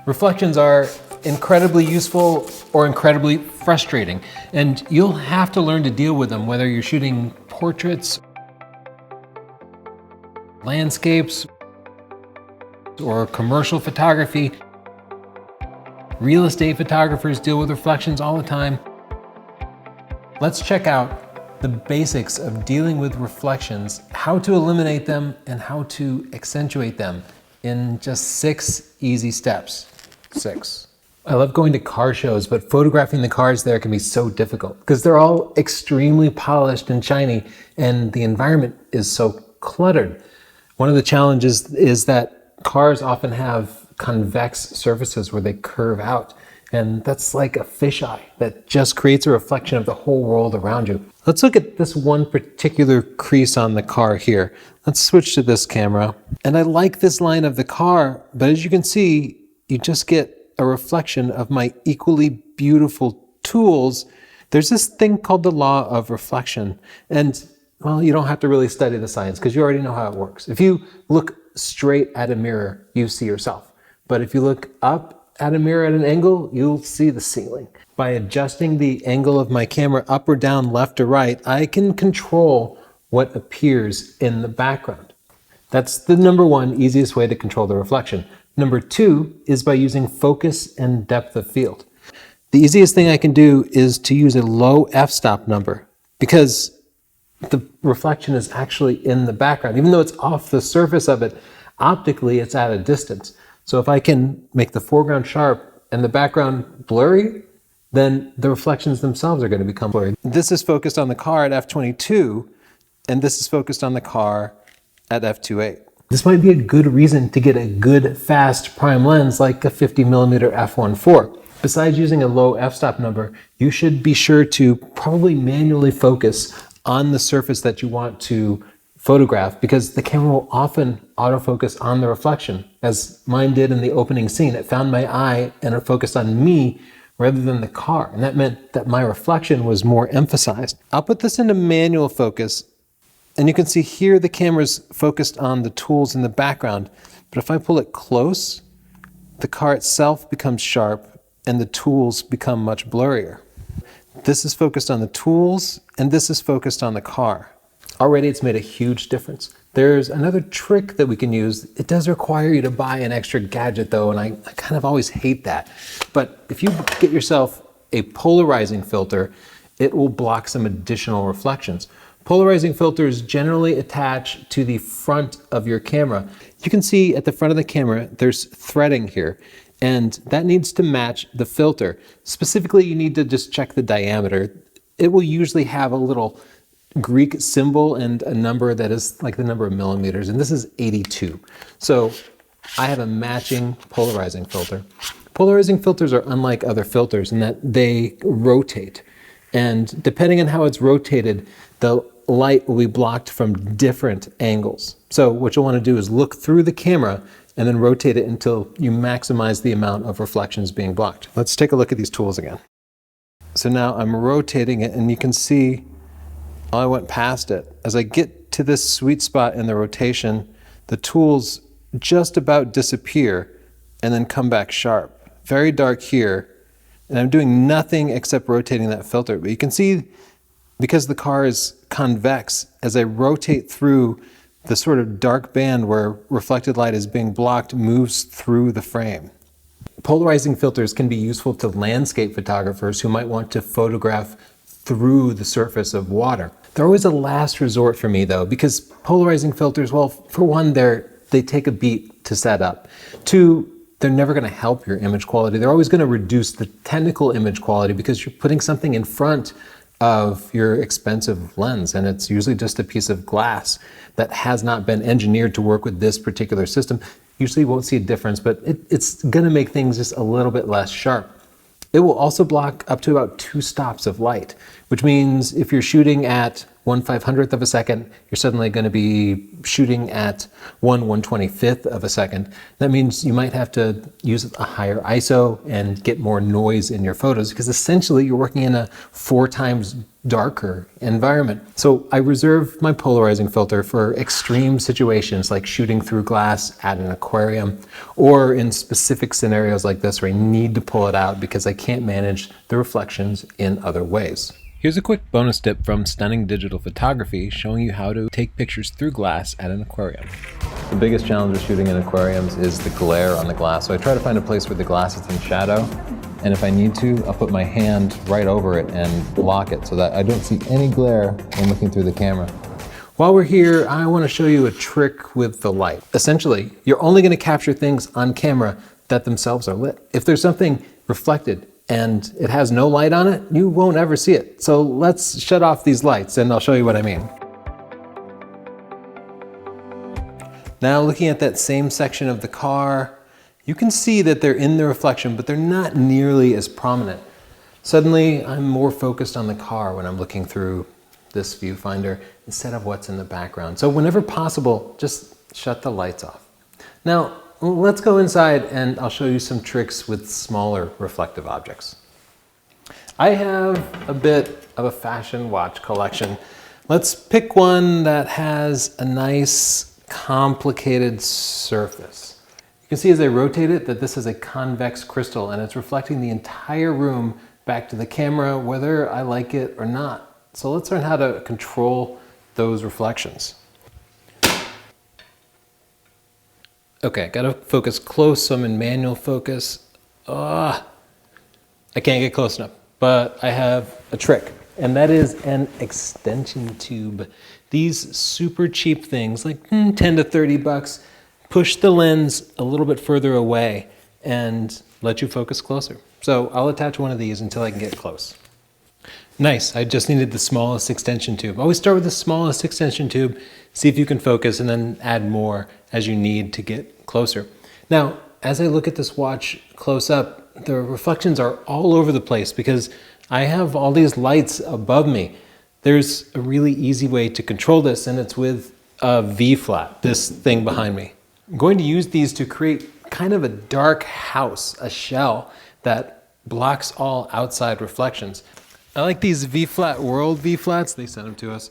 Reflections are incredibly useful or incredibly frustrating, and you'll have to learn to deal with them whether you're shooting portraits, landscapes, or commercial photography. Real estate photographers deal with reflections all the time. Let's check out the basics of dealing with reflections, how to eliminate them, and how to accentuate them in just 6 easy steps. 6. I love going to car shows, but photographing the cars there can be so difficult because they're all extremely polished and shiny, and the environment is so cluttered. One of the challenges is that cars often have convex surfaces where they curve out, and that's like a fisheye that just creates a reflection of the whole world around you. Let's look at this one particular crease on the car here. Let's switch to this camera. And I like this line of the car, but as you can see, you just get a reflection of my equally beautiful tools. There's this thing called the law of reflection. And well, you don't have to really study the science because you already know how it works. If you look straight at a mirror, you see yourself. But if you look up at a mirror at an angle, you'll see the ceiling. By adjusting the angle of my camera up or down, left or right, I can control what appears in the background. That's the number one easiest way to control the reflection. Number 2 is by using focus and depth of field. The easiest thing I can do is to use a low f-stop number because the reflection is actually in the background. Even though it's off the surface of it, optically it's at a distance. So if I can make the foreground sharp and the background blurry, then the reflections themselves are going to become blurry. This is focused on the car at f22, and this is focused on the car at f2.8. This might be a good reason to get a good fast prime lens like a 50mm f1.4. Besides using a low f-stop number, you should be sure to probably manually focus on the surface that you want to photograph because the camera will often autofocus on the reflection. As mine did in the opening scene, it found my eye and it focused on me rather than the car. And that meant that my reflection was more emphasized. I'll put this into manual focus. And you can see here the camera's focused on the tools in the background. But if I pull it close, the car itself becomes sharp and the tools become much blurrier. This is focused on the tools and this is focused on the car. Already it's made a huge difference. There's another trick that we can use. It does require you to buy an extra gadget though, and I kind of always hate that. But if you get yourself a polarizing filter, it will block some additional reflections. Polarizing filters generally attach to the front of your camera. You can see at the front of the camera, there's threading here, and that needs to match the filter. Specifically, you need to just check the diameter. It will usually have a little Greek symbol and a number that is like the number of millimeters, and this is 82. So I have a matching polarizing filter. Polarizing filters are unlike other filters in that they rotate. And depending on how it's rotated, the light will be blocked from different angles. So what you'll want to do is look through the camera and then rotate it until you maximize the amount of reflections being blocked. Let's take a look at these tools again. So now I'm rotating it and you can see I went past it. As I get to this sweet spot in the rotation, the tools just about disappear and then come back sharp. Very dark here, and I'm doing nothing except rotating that filter. But you can see, because the car is convex, as I rotate through, the sort of dark band where reflected light is being blocked moves through the frame. Polarizing filters can be useful to landscape photographers who might want to photograph through the surface of water. They're always a last resort for me though, because polarizing filters, well, for one, they take a beat to set up. 2, they're never going to help your image quality. They're always going to reduce the technical image quality because you're putting something in front of your expensive lens, and it's usually just a piece of glass that has not been engineered to work with this particular system. Usually you won't see a difference, but it's going to make things just a little bit less sharp. It will also block up to about 2 stops of light, which means if you're shooting at 1/500th of a second, you're suddenly going to be shooting at 1/125th of a second. That means you might have to use a higher ISO and get more noise in your photos, because essentially you're working in a 4 times darker environment. So I reserve my polarizing filter for extreme situations like shooting through glass at an aquarium, or in specific scenarios like this where I need to pull it out because I can't manage the reflections in other ways. Here's a quick bonus tip from Stunning Digital Photography showing you how to take pictures through glass at an aquarium. The biggest challenge of shooting in aquariums is the glare on the glass. So I try to find a place where the glass is in shadow, and if I need to, I'll put my hand right over it and block it so that I don't see any glare when looking through the camera. While we're here, I want to show you a trick with the light. Essentially, you're only going to capture things on camera that themselves are lit. If there's something reflected and it has no light on it, you won't ever see it. So let's shut off these lights and I'll show you what I mean. Now looking at that same section of the car, you can see that they're in the reflection, but they're not nearly as prominent. Suddenly, I'm more focused on the car when I'm looking through this viewfinder instead of what's in the background. So whenever possible, just shut the lights off. Now, let's go inside and I'll show you some tricks with smaller reflective objects. I have a bit of a fashion watch collection. Let's pick one that has a nice complicated surface. You can see as I rotate it that this is a convex crystal and it's reflecting the entire room back to the camera whether I like it or not. So let's learn how to control those reflections. Okay, gotta focus close, so I'm in manual focus. I can't get close enough, but I have a trick, and that is an extension tube. These super cheap things, like 10 to 30 bucks, push the lens a little bit further away and let you focus closer. So I'll attach one of these until I can get close. Nice, I just needed the smallest extension tube. Always start with the smallest extension tube, see if you can focus, and then add more as you need to get closer. Now, as I look at this watch close up, the reflections are all over the place because I have all these lights above me. There's a really easy way to control this, and it's with a V-flat, this thing behind me. I'm going to use these to create kind of a dark house, a shell that blocks all outside reflections. I like these V-flat World V-flats, they sent them to us,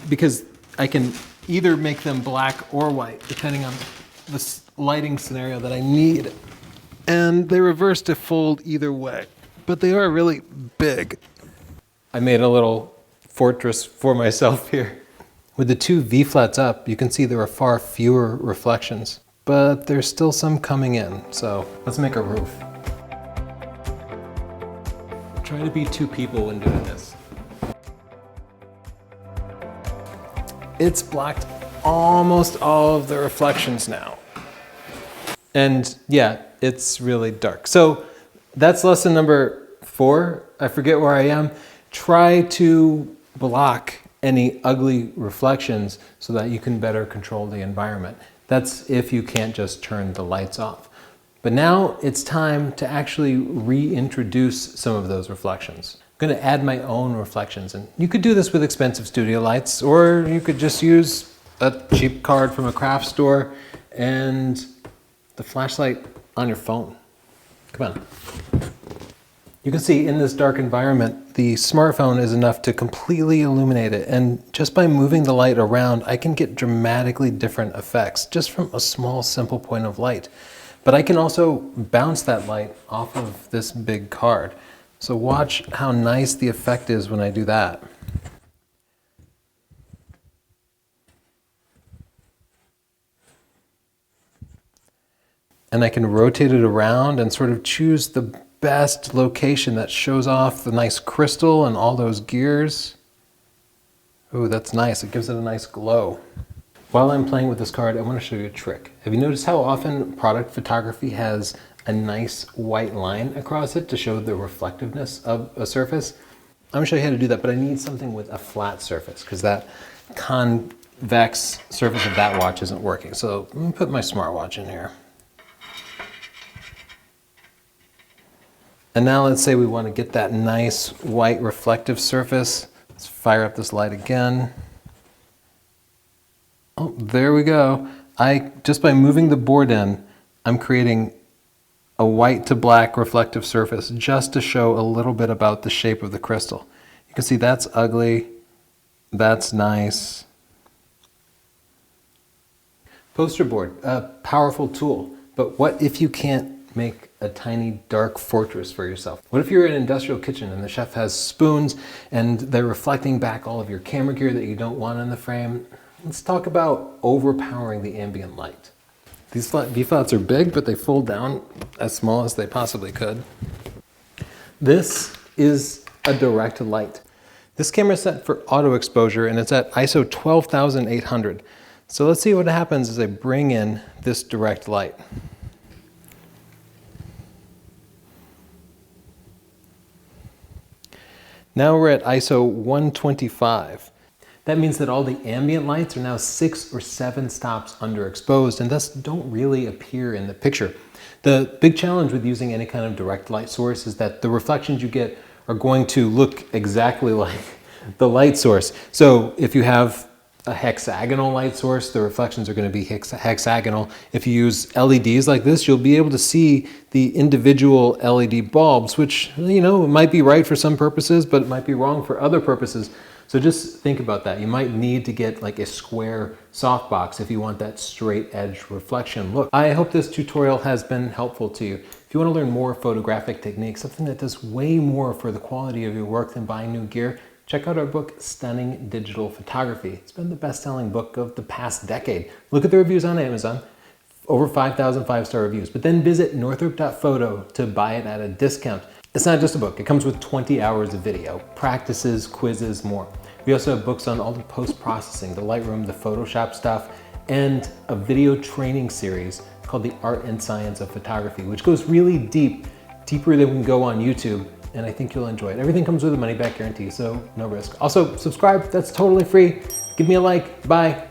because I can either make them black or white, depending on the lighting scenario that I need. And they reverse to fold either way, but they are really big. I made a little fortress for myself here. With the two V-flats up, you can see there are far fewer reflections, but there's still some coming in, so let's make a roof. Try to be 2 people when doing this. It's blocked almost all of the reflections now. And yeah, it's really dark. So that's lesson number 4. I forget where I am. Try to block any ugly reflections so that you can better control the environment. That's if you can't just turn the lights off. But now it's time to actually reintroduce some of those reflections. I'm going to add my own reflections, and you could do this with expensive studio lights, or you could just use a cheap card from a craft store and the flashlight on your phone. Come on. You can see in this dark environment, the smartphone is enough to completely illuminate it. And just by moving the light around, I can get dramatically different effects just from a small, simple point of light. But I can also bounce that light off of this big card. So watch how nice the effect is when I do that. And I can rotate it around and sort of choose the best location that shows off the nice crystal and all those gears. Ooh, that's nice. It gives it a nice glow. While I'm playing with this card, I want to show you a trick. Have you noticed how often product photography has a nice white line across it to show the reflectiveness of a surface? I'm going to show you how to do that, but I need something with a flat surface because that convex surface of that watch isn't working. So let me put my smartwatch in here. And now let's say we want to get that nice white reflective surface. Let's fire up this light again. Oh, there we go. Just by moving the board in, I'm creating a white to black reflective surface just to show a little bit about the shape of the crystal. You can see that's ugly, that's nice. Poster board, a powerful tool, but what if you can't make a tiny dark fortress for yourself? What if you're in an industrial kitchen and the chef has spoons and they're reflecting back all of your camera gear that you don't want in the frame? Let's talk about overpowering the ambient light. These V-flats are big, but they fold down as small as they possibly could. This is a direct light. This camera is set for auto exposure and it's at ISO 12,800. So let's see what happens as I bring in this direct light. Now we're at ISO 125. That means that all the ambient lights are now 6 or 7 stops underexposed and thus don't really appear in the picture. The big challenge with using any kind of direct light source is that the reflections you get are going to look exactly like the light source. So if you have a hexagonal light source, the reflections are going to be hexagonal. If you use LEDs like this, you'll be able to see the individual LED bulbs, which, you know, might be right for some purposes, but it might be wrong for other purposes. So just think about that. You might need to get like a square softbox if you want that straight edge reflection look. I hope this tutorial has been helpful to you. If you want to learn more photographic techniques, something that does way more for the quality of your work than buying new gear, check out our book, Stunning Digital Photography. It's been the best-selling book of the past decade. Look at the reviews on Amazon. Over 5,000 5-star reviews. But then visit northrop.photo to buy it at a discount. It's not just a book. It comes with 20 hours of video, practices, quizzes, more. We also have books on all the post-processing, the Lightroom, the Photoshop stuff, and a video training series called The Art and Science of Photography, which goes really deep, deeper than we can go on YouTube, and I think you'll enjoy it. Everything comes with a money-back guarantee, so no risk. Also, subscribe. That's totally free. Give me a like. Bye.